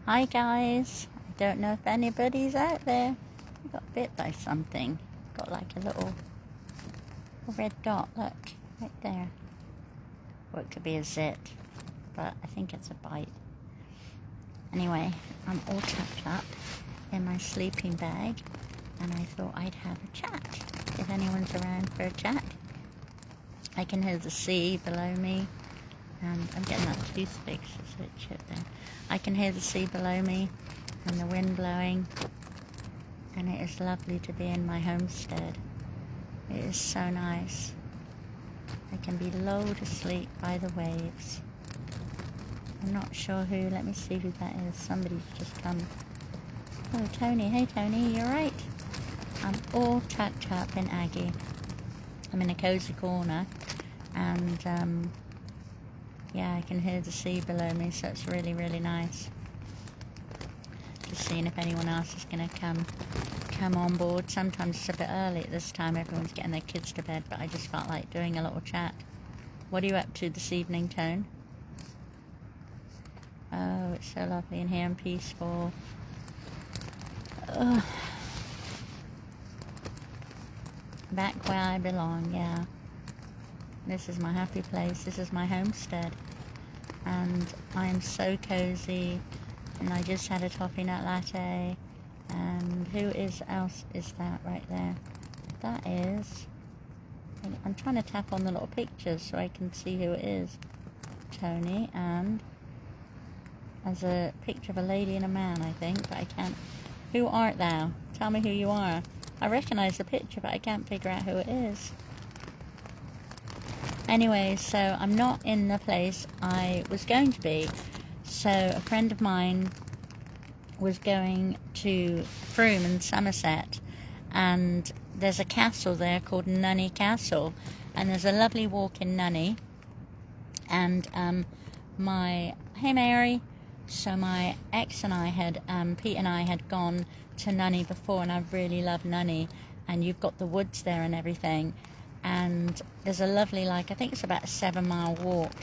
Hi guys, I don't know if anybody's out there. I got bit by something. Got like a little red dot, look, right there. Or it could be a zit, but I think it's a bite. Anyway, I'm all tucked up in my sleeping bag and I thought I'd have a chat. If anyone's around for a chat. I can hear the sea below me. And I'm getting that toothpick, it's a bit chipped there. I can hear the sea below me and the wind blowing, and it is lovely to be in my homestead. It is so nice. I can be lulled to sleep by the waves. I'm not sure who, let me see who that is. Somebody's just come. Oh, Tony. Hey Tony, you alright? I'm all tucked up in Aggie. I'm in a cozy corner and yeah, I can hear the sea below me, so it's really, really nice. Just seeing if anyone else is going to come on board. Sometimes it's a bit early at this time, everyone's getting their kids to bed, but I just felt like doing a little chat. What are you up to this evening, Tone? Oh, it's so lovely in here and peaceful. Ugh. Back where I belong, yeah. This is my happy place, this is my homestead. And I am so cozy, and I just had a toffee nut latte. And who else is that right there? That is, I'm trying to tap on the little pictures so I can see who it is. Tony, and there's a picture of a lady and a man, I think, but I can't. Who art thou? Tell me who you are. I recognize the picture, but I can't figure out who it is. Anyway, so I'm not in the place I was going to be. So a friend of mine was going to Frome in Somerset, and there's a castle there called Nunney Castle, and there's a lovely walk in Nunney. And hey Mary, so my ex and I had, Pete and I had gone to Nunney before, and I really love Nunney, and you've got the woods there and everything. And there's a lovely, I think it's about a 7-mile walk.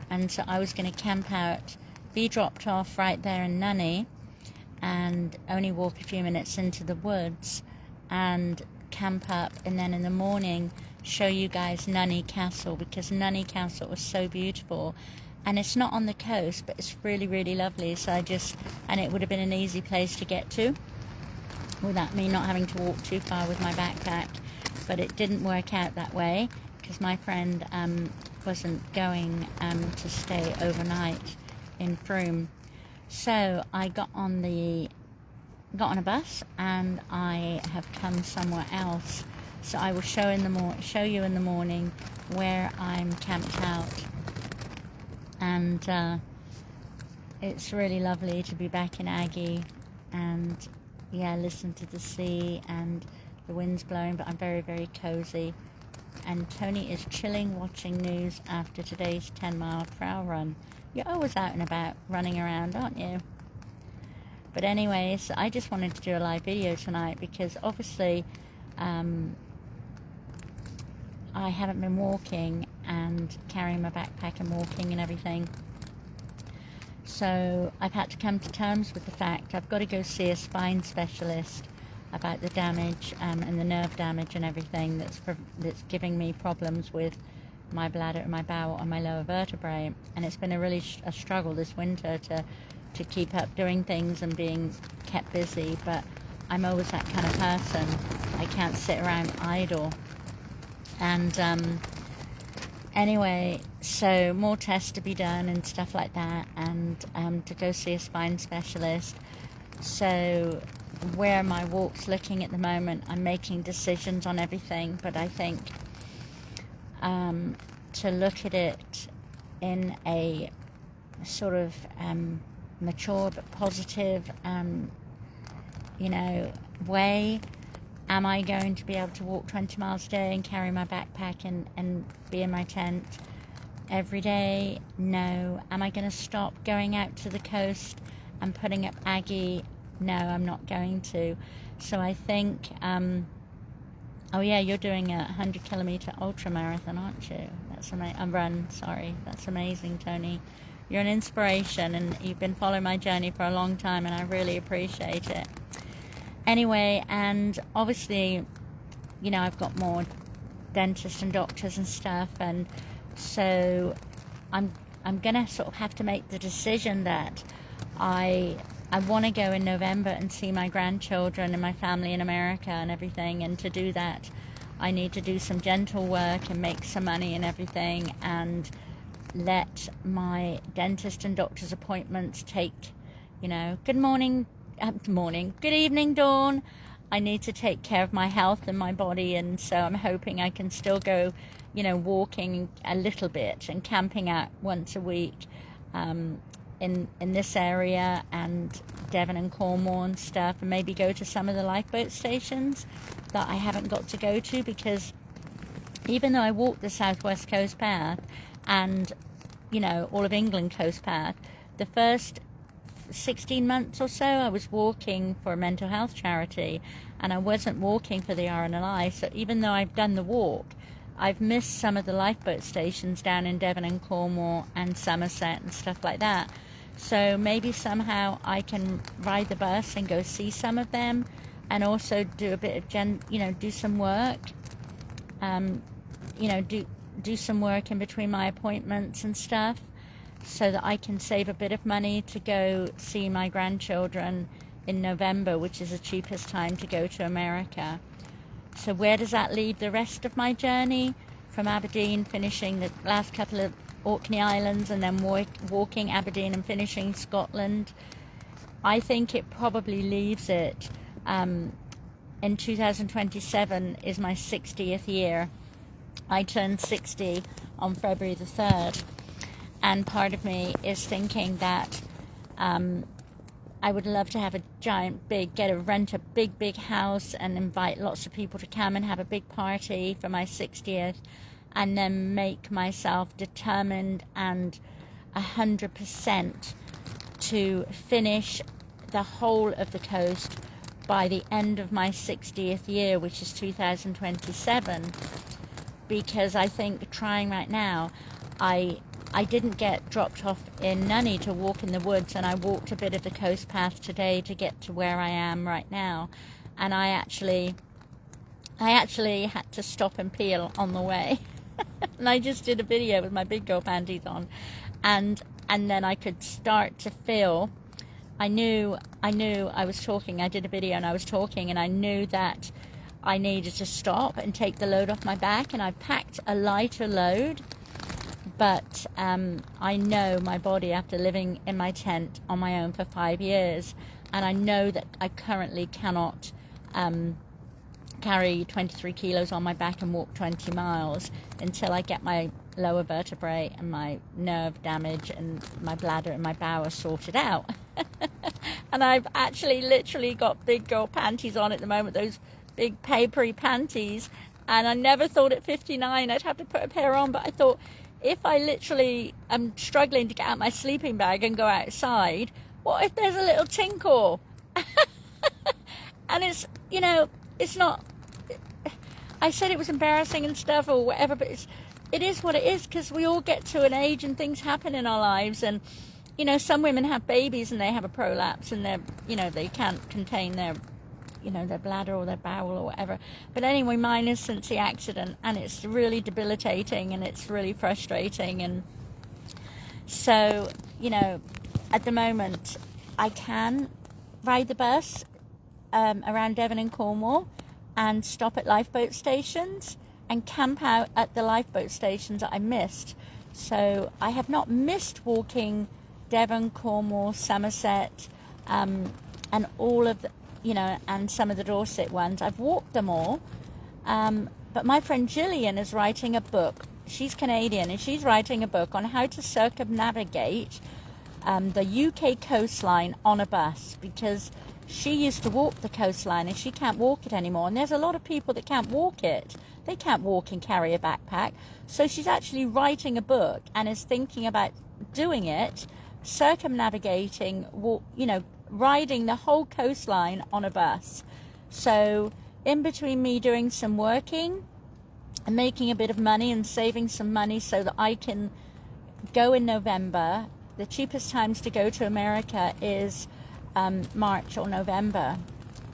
And so I was going to camp out, be dropped off right there in Nunney, and only walk a few minutes into the woods and camp up, and then in the morning show you guys Nunney Castle, because Nunney Castle was so beautiful. And it's not on the coast, but it's really, really lovely. So and it would have been an easy place to get to without me not having to walk too far with my backpack. But it didn't work out that way because my friend wasn't going to stay overnight in Frome. So I got on a bus and I have come somewhere else. So I will show you in the morning where I'm camped out. And it's really lovely to be back in Aggie and yeah, listen to the sea and the wind's blowing, but I'm very, very cozy. And Tony is chilling, watching news after today's 10-mile-per-hour run. You're always out and about, running around, aren't you? But anyways, I just wanted to do a live video tonight because obviously I haven't been walking and carrying my backpack and walking and everything. So I've had to come to terms with the fact I've got to go see a spine specialist about the damage and the nerve damage and everything that's giving me problems with my bladder, my bowel and my lower vertebrae. And it's been a struggle this winter to keep up doing things and being kept busy, but I'm always that kind of person. I can't sit around idle. And anyway, so more tests to be done and stuff like that, and to go see a spine specialist. So where my walk's looking at the moment, I'm making decisions on everything, but I think to look at it in a sort of mature but positive way. Am I going to be able to walk 20 miles a day and carry my backpack and be in my tent every day? No. Am I going to stop going out to the coast and putting up Aggie? No, I'm not going to. So I think, oh yeah, you're doing a 100-kilometer ultra marathon, aren't you? That's amazing. Run, sorry. That's amazing, Tony. You're an inspiration, and you've been following my journey for a long time, and I really appreciate it. Anyway, and obviously, you know, I've got more dentists and doctors and stuff, and so I'm gonna sort of have to make the decision that I want to go in November and see my grandchildren and my family in America and everything, and to do that I need to do some dental work and make some money and everything, and let my dentist and doctor's appointments take, you know, good evening, Dawn. I need to take care of my health and my body, and so I'm hoping I can still go, you know, walking a little bit and camping out once a week in this area and Devon and Cornwall and stuff, and maybe go to some of the lifeboat stations that I haven't got to go to, because even though I walk the Southwest Coast Path and, you know, all of England Coast Path, the first 16 months or so I was walking for a mental health charity, and I wasn't walking for the RNLI. So even though I've done the walk, I've missed some of the lifeboat stations down in Devon and Cornwall and Somerset and stuff like that. So maybe somehow I can ride the bus and go see some of them, and also do a bit of do some work, do some work in between my appointments and stuff, so that I can save a bit of money to go see my grandchildren in November, which is the cheapest time to go to America. So where does that leave the rest of my journey? From Aberdeen, finishing the last couple of Orkney Islands, and then walking Aberdeen and finishing Scotland. I think it probably leaves it in 2027 is my 60th year. I turned 60 on February the 3rd. And part of me is thinking that I would love to have a rent a big house and invite lots of people to come and have a big party for my 60th, and then make myself determined and 100% to finish the whole of the coast by the end of my 60th year, which is 2027. Because I think trying right now, I didn't get dropped off in Nunny to walk in the woods, and I walked a bit of the coast path today to get to where I am right now, and I actually had to stop and peel on the way. And I just did a video with my big girl panties on, and then I could start to feel, I knew I was talking, I did a video and I was talking, and I knew that I needed to stop and take the load off my back, and I packed a lighter load. But I know my body, after living in my tent on my own for 5 years, and I know that I currently cannot carry 23 kilos on my back and walk 20 miles until I get my lower vertebrae and my nerve damage and my bladder and my bowel sorted out. And I've actually literally got big girl panties on at the moment, those big papery panties, and I never thought at 59 I'd have to put a pair on, but I thought, if I literally am struggling to get out my sleeping bag and go outside, what if there's a little tinkle? And it's, you know, it's not, I said it was embarrassing and stuff or whatever, but it is what it is, because we all get to an age and things happen in our lives. And, you know, some women have babies and they have a prolapse, and they're, you know, they can't contain their, you know, their bladder or their bowel or whatever. But anyway, mine is since the accident, and it's really debilitating and it's really frustrating. And so, you know, at the moment I can ride the bus around Devon and Cornwall and stop at lifeboat stations and camp out at the lifeboat stations that I missed. So I have not missed walking Devon, Cornwall, Somerset, and all of the, you know, and some of the Dorset ones. I've walked them all, but my friend Gillian is writing a book. She's Canadian, and she's writing a book on how to circumnavigate the UK coastline on a bus, because she used to walk the coastline and she can't walk it anymore. And there's a lot of people that can't walk it. They can't walk and carry a backpack. So she's actually writing a book and is thinking about doing it, circumnavigating, you know, riding the whole coastline on a bus. So in between me doing some working and making a bit of money and saving some money so that I can go in November the cheapest times to go to America is March or November,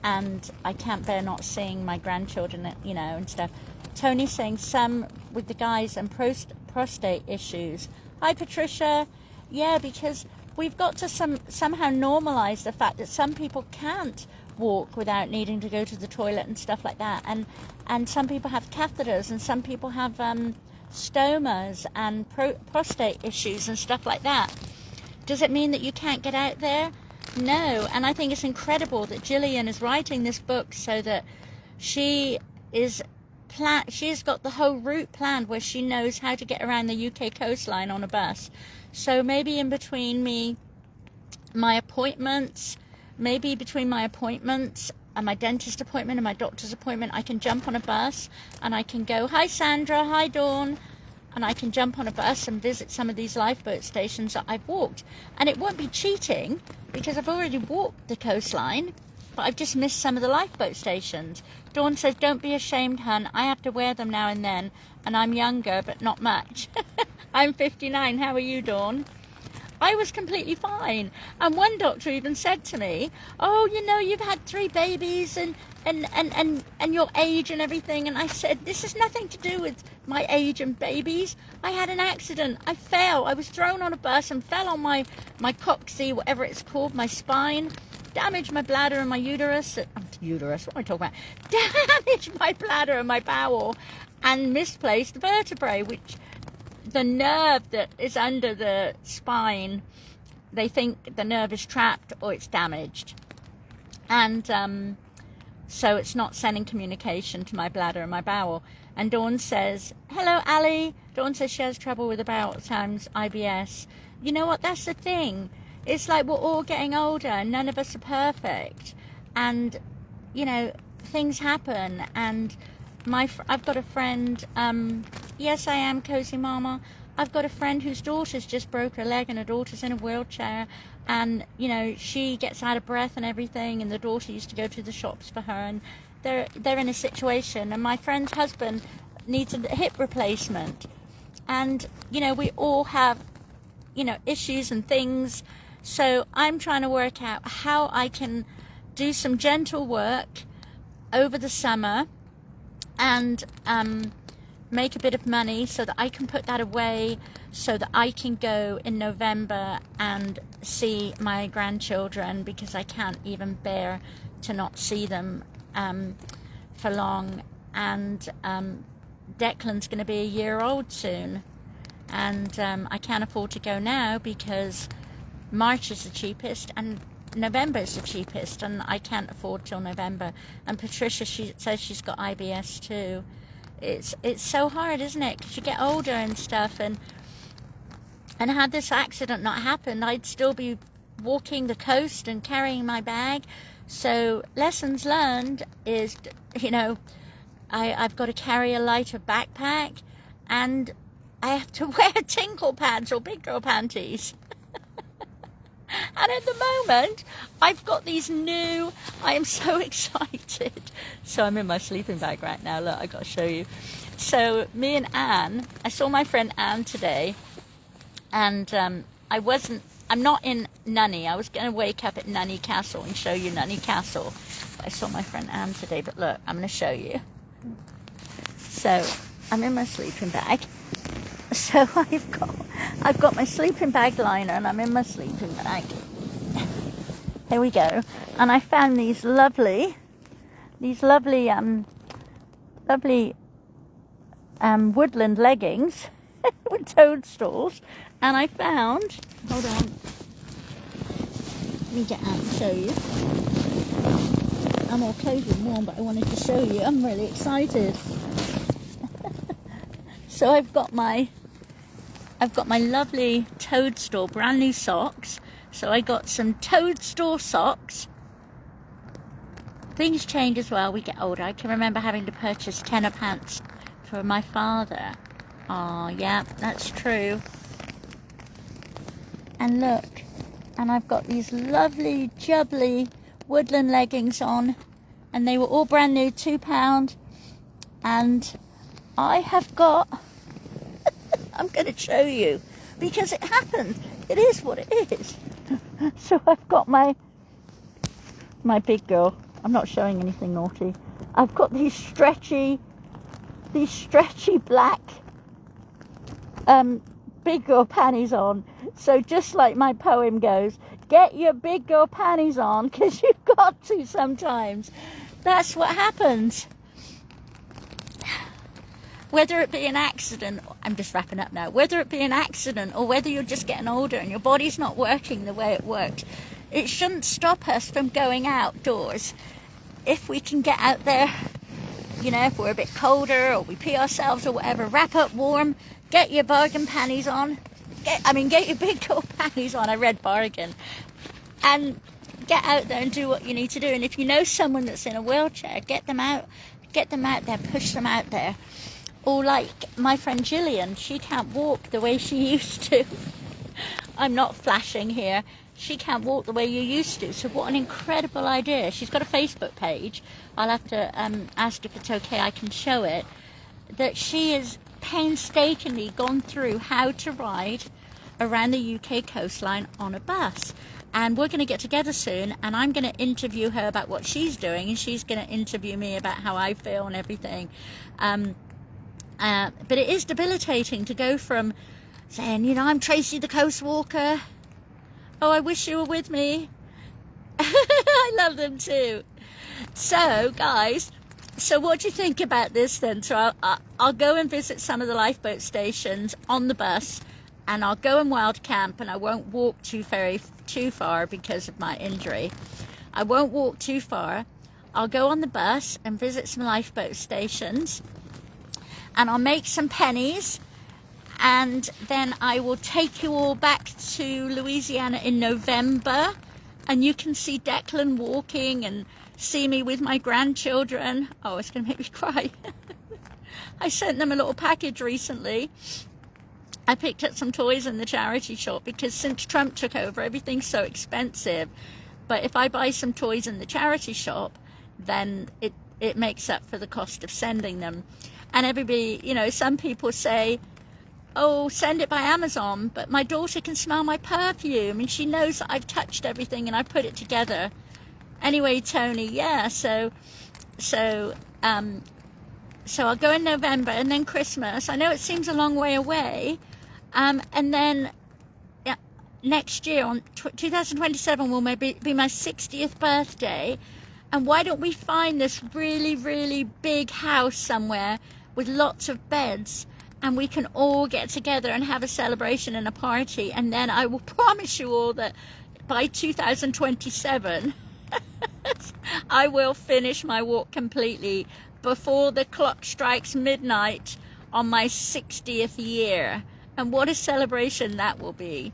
and I can't bear not seeing my grandchildren, you know, and stuff. Tony's saying some with the guys and prostate issues. Hi, Patricia. Yeah, because we've got to somehow normalize the fact that some people can't walk without needing to go to the toilet and stuff like that, and some people have catheters, and some people have stomas and prostate issues and stuff like that. Does it mean that you can't get out there? No. And I think it's incredible that Gillian is writing this book so that she's got the whole route planned where she knows how to get around the UK coastline on a bus. So maybe in between my appointments and my dentist appointment and my doctor's appointment, I can jump on a bus and I can go, hi Sandra, hi Dawn, and I can jump on a bus and visit some of these lifeboat stations that I've walked. And it won't be cheating because I've already walked the coastline, but I've just missed some of the lifeboat stations. Dawn says, don't be ashamed, hun. I have to wear them now and then, and I'm younger, but not much. I'm 59. How are you, Dawn? I was completely fine. And one doctor even said to me, oh, you know, you've had 3 babies and your age and everything. And I said, this has nothing to do with my age and babies. I had an accident. I fell. I was thrown on a bus and fell on my coccyx, whatever it's called, my spine. Damaged my bladder and my uterus. What am I talking about? Damaged my bladder and my bowel and misplaced vertebrae, which the nerve that is under the spine, they think the nerve is trapped or it's damaged. And so it's not sending communication to my bladder and my bowel. And Dawn says, hello, Ali. Dawn says she has trouble with about times IBS. You know what? That's the thing. It's like we're all getting older and none of us are perfect. And, you know, things happen. And I've got a friend, yes, I am Cozy Mama. I've got a friend whose daughter's just broke her leg and her daughter's in a wheelchair. And, you know, she gets out of breath and everything. And the daughter used to go to the shops for her. And they're in a situation. And my friend's husband needs a hip replacement. And, you know, we all have, you know, issues and things. So I'm trying to work out how I can do some gentle work over the summer and make a bit of money so that I can put that away so that I can go in November and see my grandchildren, because I can't even bear to not see them for long. And Declan's going to be a year old soon, and I can't afford to go now because March is the cheapest and November is the cheapest, and I can't afford till November. And Patricia, she says she's got IBS too. It's so hard, isn't it? Because you get older and stuff, and had this accident not happened, I'd still be walking the coast and carrying my bag. So lessons learned is, you know, I've got to carry a lighter backpack, and I have to wear tinkle pads or big girl panties. And at the moment, I've got these new, I am so excited. So I'm in my sleeping bag right now. Look, I got to show you. So me and Anne, I saw my friend Anne today, and I'm not in Nunny. I was going to wake up at Nunny Castle and show you Nunny Castle. But I saw my friend Anne today, but look, I'm going to show you. So I'm in my sleeping bag. So I've got my sleeping bag liner, and I'm in my sleeping bag. Here we go. And I found these lovely woodland leggings with toadstools. And I found, hold on, let me get out and show you. I'm all cozy and warm, but I wanted to show you. I'm really excited. So I've got my lovely toadstool brand new socks. So I got some toadstool socks. Things change as well. We get older. I can remember having to purchase tenor pants for my father. Oh yeah, that's true. And look, and I've got these lovely jubbly woodland leggings on, and they were all brand new, £2. And I have got I'm going to show you, because it happened. it is what it is. So I've got my big girl. I'm not showing anything naughty. I've got these stretchy black big girl panties on. So just like my poem goes, get your big girl panties on, because you've got to sometimes. That's what happens. Whether it be an accident, I'm just wrapping up now, whether it be an accident or whether you're just getting older and your body's not working the way it worked, it shouldn't stop us from going outdoors. If we can get out there, you know, if we're a bit colder or we pee ourselves or whatever, wrap up warm, get your bargain panties on. Get your big girl panties on. I read bargain. And get out there and do what you need to do. And if you know someone that's in a wheelchair, get them out there, push them out there. Or like my friend Gillian, she can't walk the way she used to. I'm not flashing here. She can't walk the way you used to. So what an incredible idea. She's got a Facebook page. I'll have to ask if it's okay, I can show it. That she has painstakingly gone through how to ride around the UK coastline on a bus. And we're going to get together soon, and I'm going to interview her about what she's doing, and she's going to interview me about how I feel and everything. But it is debilitating to go from saying, you know, I'm Tracy the Coast Walker. Oh, I wish you were with me. I love them too. So, guys, so what do you think about this then? So I'll go and visit some of the lifeboat stations on the bus, and I'll go and wild camp, and I won't walk too far because of my injury. I won't walk too far. I'll go on the bus and visit some lifeboat stations, and I'll make some pennies, and then I will take you all back to Louisiana in November, and you can see Declan walking and see me with my grandchildren. Oh, it's going to make me cry. I sent them a little package recently. I picked up some toys in the charity shop because since Trump took over, everything's so expensive. But if I buy some toys in the charity shop, then it makes up for the cost of sending them. And everybody, you know, some people say, oh, send it by Amazon, but my daughter can smell my perfume and she knows that I've touched everything and I put it together. Anyway, Tony, yeah, so I'll go in November, and then Christmas. I know it seems a long way away. And then next year, on 2027, will maybe be my 60th birthday. And why don't we find this really, really big house somewhere with lots of beds, and we can all get together and have a celebration and a party. And then I will promise you all that by 2027, I will finish my walk completely before the clock strikes midnight on my 60th year. And what a celebration that will be.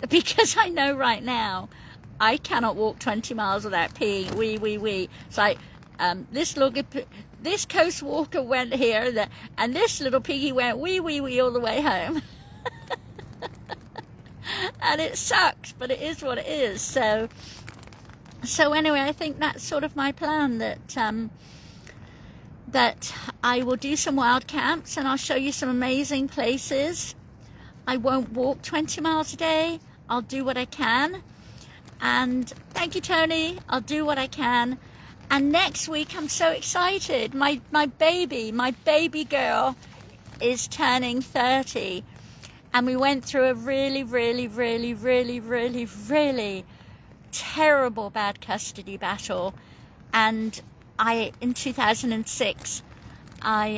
Because I know right now, I cannot walk 20 miles without peeing. Wee. It's like, this coast walker went here, and this little piggy went wee all the way home. And it sucks, but it is what it is. So anyway, I think that's sort of my plan, that I will do some wild camps, and I'll show you some amazing places. I won't walk 20 miles a day. I'll do what I can. And thank you, Tony. I'll do what I can. And next week, I'm so excited. My baby girl is turning 30. And we went through a really, really, really, really, really, really terrible bad custody battle. And in 2006, I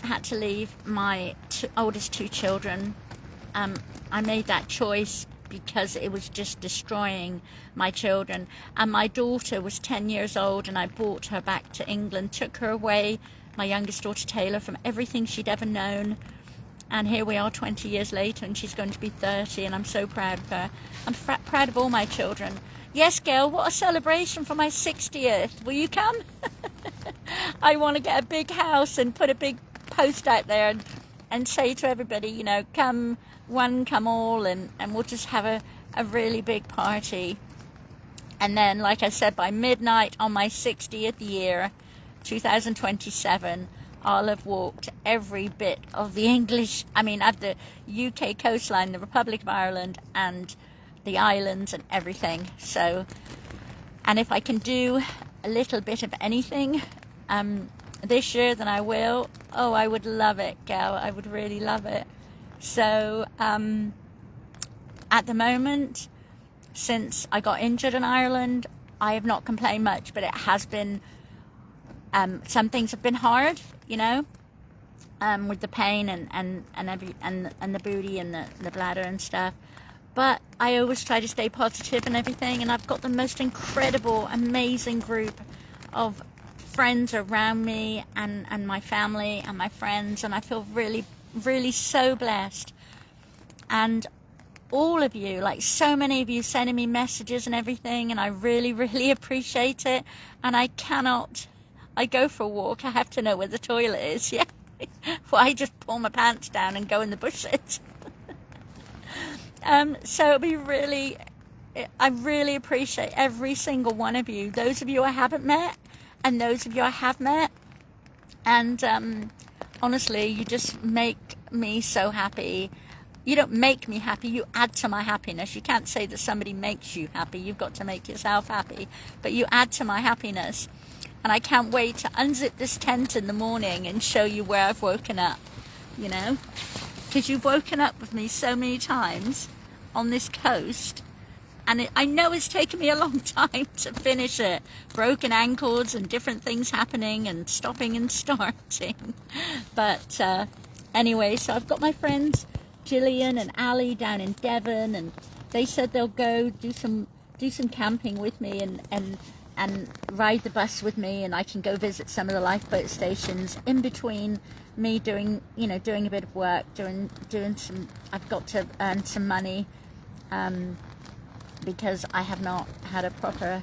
had to leave my oldest two children. I made that choice because it was just destroying my children. And my daughter was 10 years old, and I brought her back to England, took her away, my youngest daughter Taylor, from everything she'd ever known. And here we are 20 years later, and she's going to be 30, and I'm so proud of her. I'm proud of all my children. Yes, Gail, what a celebration for my 60th. Will you come? I want to get a big house and put a big post out there and say to everybody, you know, come one, come all, and we'll just have a really big party. And then, like I said, by midnight on my 60th year, 2027, I'll have walked every bit of the English, I mean, of the UK coastline, the Republic of Ireland, and the islands and everything. So, and if I can do a little bit of anything this year, then I will. Oh, I would love it, gal. I would really love it. So, at the moment, since I got injured in Ireland, I have not complained much, but it has been, some things have been hard, you know, with the pain and the booty and the bladder and stuff. But I always try to stay positive and everything, and I've got the most incredible, amazing group of friends around me, and my family and my friends, and I feel really, really so blessed. And all of you, like so many of you, sending me messages and everything, and I really, really appreciate it. And I go for a walk, I have to know where the toilet is, yeah. Well, I just pull my pants down and go in the bushes. So it'll be really, I really appreciate every single one of you. Those of you I haven't met, and those of you I have met. And honestly, you just make me so happy. You don't make me happy, you add to my happiness. You can't say that somebody makes you happy. You've got to make yourself happy. But you add to my happiness. And I can't wait to unzip this tent in the morning and show you where I've woken up, you know. Because you've woken up with me so many times on this coast. And I know it's taken me a long time to finish it. Broken ankles and different things happening and stopping and starting. But anyway, so I've got my friends Gillian and Ali down in Devon, and they said they'll go do some camping with me and ride the bus with me, and I can go visit some of the lifeboat stations in between me doing a bit of work, doing some. I've got to earn some money because I have not had a proper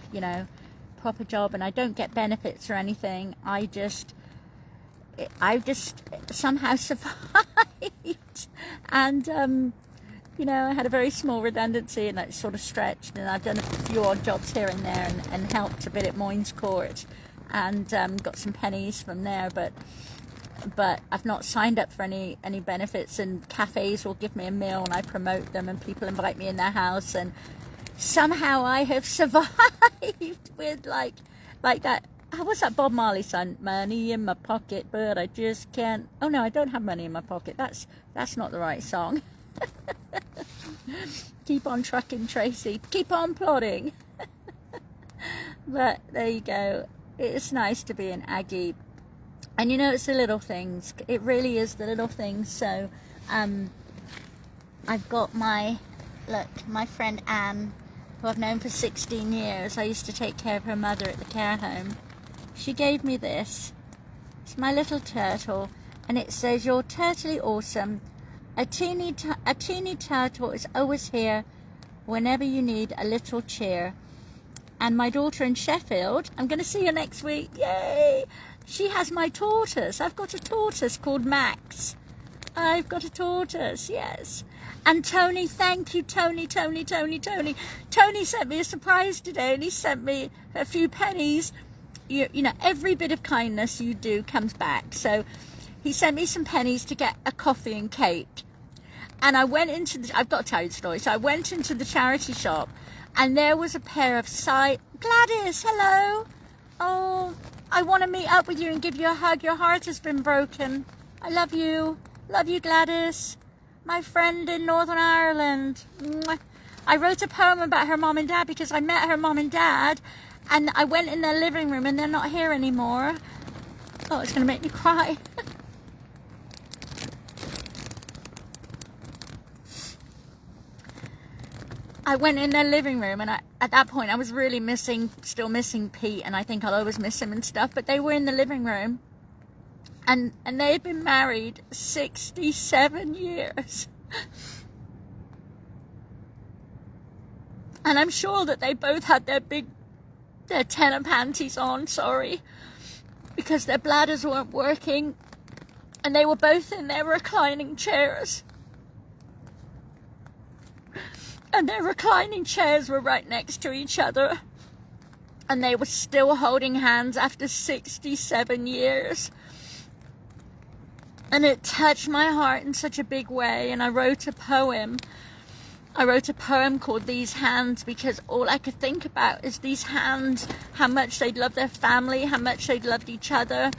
job, and I don't get benefits or anything. I've just somehow survived, and I had a very small redundancy, and it sort of stretched, and I've done a few odd jobs here and there, and helped a bit at Moynes Court, and got some pennies from there, but I've not signed up for any benefits, and cafes will give me a meal and I promote them, and people invite me in their house, and somehow I have survived with like that. What's that Bob Marley song? Money in my pocket, but I just can't. Oh no, I don't have money in my pocket. That's not the right song. Keep on trucking, Tracy. Keep on plodding. But there you go. It's nice to be an Aggie. And it's the little things. It really is the little things. So I've got my friend Anne, who I've known for 16 years. I used to take care of her mother at the care home. She gave me this. It's my little turtle, and it says, "You're totally awesome. A teeny turtle is always here whenever you need a little cheer." And my daughter in Sheffield, I'm going to see her next week. Yay! She has my tortoise. I've got a tortoise called Max. I've got a tortoise, yes. And Tony, thank you, Tony. Tony sent me a surprise today, and he sent me a few pennies. Every bit of kindness you do comes back. So he sent me some pennies to get a coffee and cake. And I went I've got to tell you the story. So I went into the charity shop, and there was a pair of Gladys, hello. Oh, I want to meet up with you and give you a hug. Your heart has been broken. I love you. Love you, Gladys. My friend in Northern Ireland. Mwah. I wrote a poem about her mom and dad because I met her mom and dad, and I went in their living room and they're not here anymore. Oh, it's going to make me cry. I went in their living room, and at that point I was really still missing Pete, and I think I'll always miss him and stuff, but they were in the living room, and they had been married 67 years. And I'm sure that they both had their tenor panties on, because their bladders weren't working, and they were both in their reclining chairs. And their reclining chairs were right next to each other, and they were still holding hands after 67 years. And it touched my heart in such a big way. And I wrote a poem. I wrote a poem called These Hands, because all I could think about is these hands, how much they'd loved their family, how much they'd loved each other,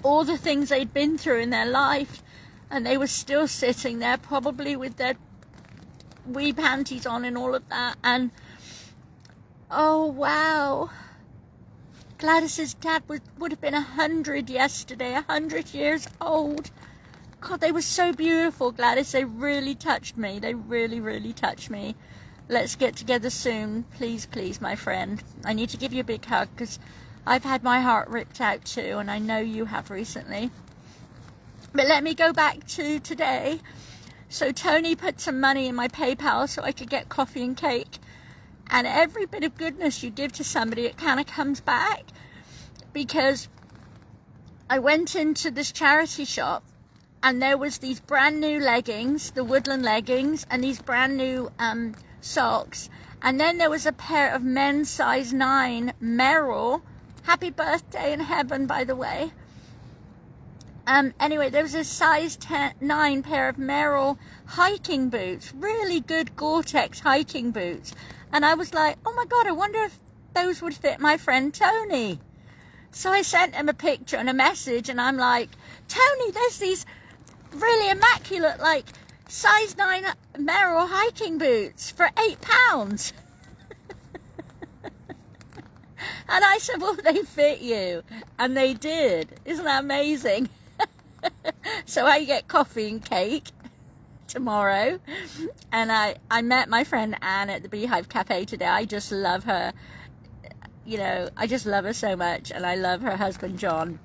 all the things they'd been through in their life, and they were still sitting there, probably with their wee panties on and all of that. And oh wow, Gladys's dad would have been 100 yesterday, 100 years old. God, they were so beautiful, Gladys. They really touched me. They really, really touched me. Let's get together soon. Please, please, my friend. I need to give you a big hug, because I've had my heart ripped out too, and I know you have recently. But let me go back to today. So Tony put some money in my PayPal so I could get coffee and cake. And every bit of goodness you give to somebody, it kind of comes back. Because I went into this charity shop, and there was these brand new leggings, the woodland leggings, and these brand new socks. And then there was a pair of men's size 9 Merrill. Happy birthday in heaven, by the way. Anyway, there was a size 9 pair of Merrill hiking boots. Really good Gore-Tex hiking boots. And I was like, oh my God, I wonder if those would fit my friend Tony. So I sent him a picture and a message, and I'm like, Tony, there's these really immaculate, like, size 9 Merrill hiking boots for £8. And I said, well, they fit you. And they did. Isn't that amazing? So I get coffee and cake tomorrow. And I met my friend Anne at the Beehive Cafe today. I just love her. You know, I just love her so much. And I love her husband, John.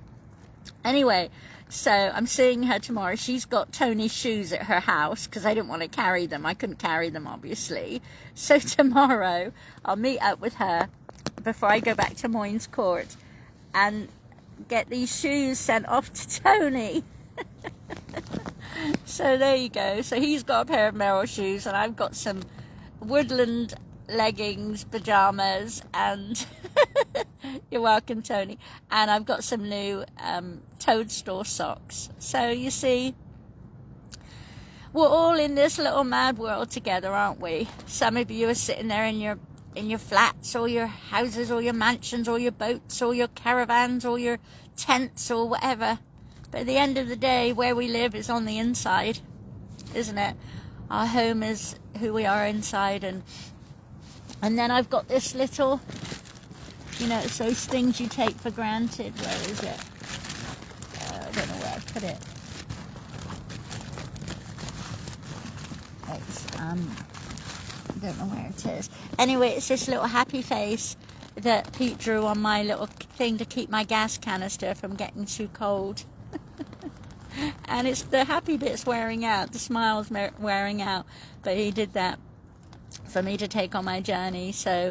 Anyway, so I'm seeing her tomorrow. She's got Tony's shoes at her house, because I didn't want to carry them. I couldn't carry them, obviously. So tomorrow I'll meet up with her before I go back to Moynes Court and get these shoes sent off to Tony. So there you go. So he's got a pair of Merrill shoes, and I've got some woodland leggings, pajamas, and you're welcome, Tony. And I've got some new toadstool socks. So you see, we're all in this little mad world together, aren't we? Some of you are sitting there in your flats, or your houses, or your mansions, or your boats, or your caravans, or your tents, or whatever. But at the end of the day, where we live is on the inside, isn't it? Our home is who we are inside. And then I've got this little, you know, it's those things you take for granted. Where is it? I don't know where I put it. It's, I don't know where it is. Anyway, it's this little happy face that Pete drew on my little thing to keep my gas canister from getting too cold. And it's the happy bit's wearing out, the smile's wearing out. But he did that for me to take on my journey. So,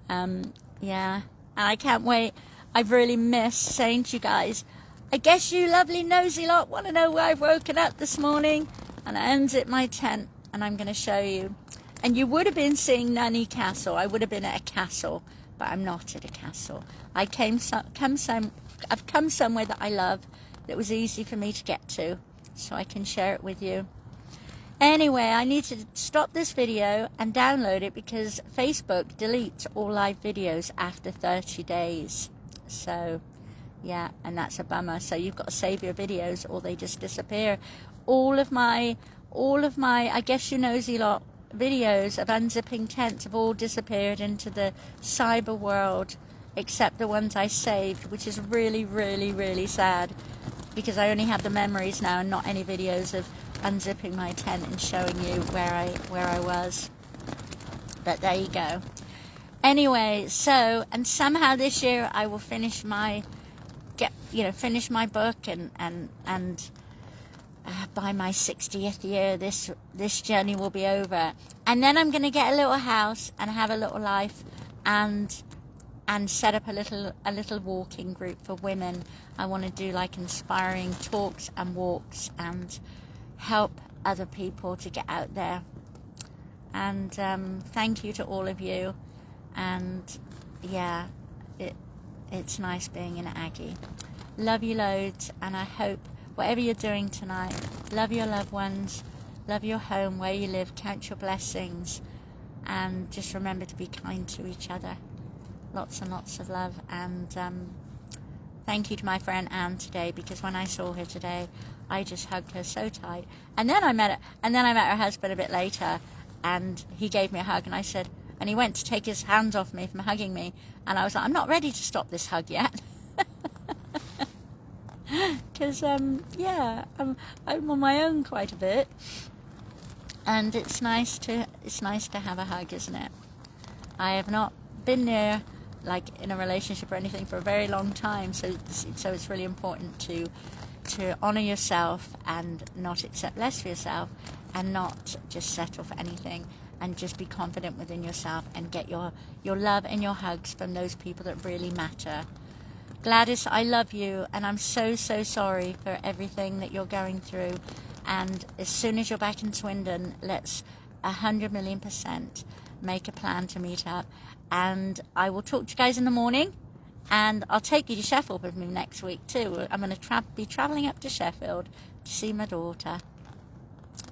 yeah. And I can't wait. I've really missed saying to you guys, I guess you lovely nosy lot want to know where I've woken up this morning. And I unzip my tent, and I'm going to show you. And you would have been seeing Nunney Castle. I would have been at a castle, but I'm not at a castle. I've come somewhere that I love, that was easy for me to get to, so I can share it with you. Anyway, I need to stop this video and download it, because Facebook deletes all live videos after 30 days. So, yeah, and that's a bummer. So you've got to save your videos, or they just disappear. All of my, I guess you nosy lot, videos of unzipping tents have all disappeared into the cyber world, except the ones I saved, which is really, really, really sad, because I only have the memories now and not any videos of unzipping my tent and showing you where I was. But there you go. Anyway, so, and somehow this year I will finish my book, and by my 60th year, this journey will be over. And then I'm going to get a little house and have a little life, and set up a little walking group for women. I want to do like inspiring talks and walks and help other people to get out there. And thank you to all of you. And yeah, it's nice being in Aggie. Love you loads, and I hope whatever you're doing tonight, love your loved ones, love your home, where you live, count your blessings, and just remember to be kind to each other. Lots and lots of love. And thank you to my friend Anne today, because when I saw her today, I just hugged her so tight. And then I met her husband a bit later, and he gave me a hug, and I said, and he went to take his hands off me from hugging me, and I was like, I'm not ready to stop this hug yet. Because yeah, I'm on my own quite a bit, and it's nice to have a hug, isn't it? I have not been near, like, in a relationship or anything for a very long time, so it's really important to honor yourself and not accept less for yourself, and not just settle for anything, and just be confident within yourself and get your love and your hugs from those people that really matter. Gladys, I love you, and I'm so sorry for everything that you're going through. And as soon as you're back in Swindon, let's 100,000,000% make a plan to meet up. And I will talk to you guys in the morning, and I'll take you to Sheffield with me next week too. I'm going to be travelling up to Sheffield to see my daughter.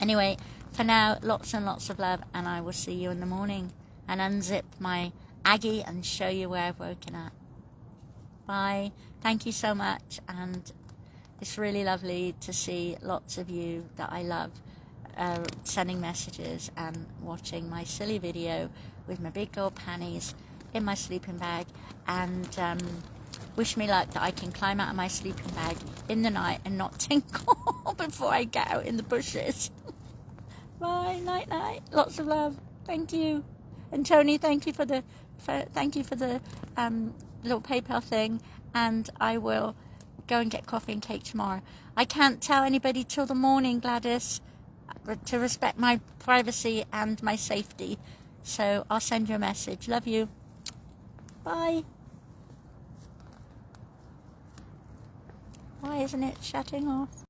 Anyway, for now, lots and lots of love, and I will see you in the morning and unzip my Aggie and show you where I've woken up. Bye. Thank you so much, and it's really lovely to see lots of you that I love sending messages and watching my silly video with my big gold panties in my sleeping bag, and wish me luck that I can climb out of my sleeping bag in the night and not tinkle before I get out in the bushes. Bye. Night night. Lots of love. Thank you. And Tony, thank you for the little PayPal thing, and I will go and get coffee and cake tomorrow. I can't tell anybody till the morning, Gladys, to respect my privacy and my safety, so I'll send you a message. Love you. Bye. Why isn't it shutting off?